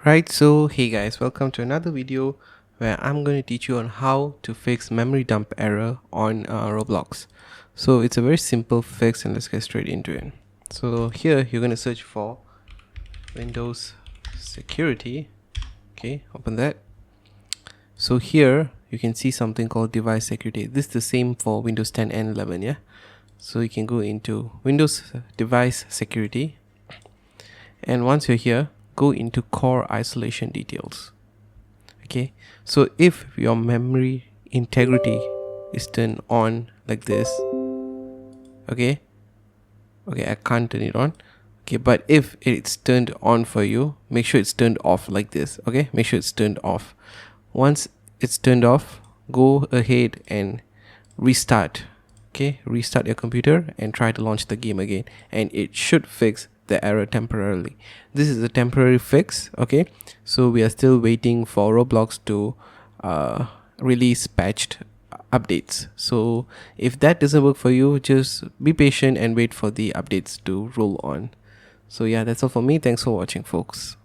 Right, so hey guys, welcome to another video where I'm going to teach you on how to fix memory dump error on Roblox. So it's a very simple fix and let's get straight into it. So here you're going to search for Windows Security. Okay, open that. So here you can see something called Device Security. This is the same for Windows 10 and 11, yeah? So you can go into Windows Device Security, and once you're here, go into core isolation details. Okay, so if your memory integrity is turned on like this, okay, I can't turn it on. Okay, but if it's turned on for you, make sure it's turned off like this. Okay, make sure it's turned off. Once it's turned off, go ahead and restart. Okay, restart your computer and try to launch the game again, and it should fix the error temporarily. This is a temporary fix. Okay, so we are still waiting for Roblox to release patched updates. So if that doesn't work for you, just be patient and wait for the updates to roll on. So yeah, that's all for me. Thanks for watching, folks.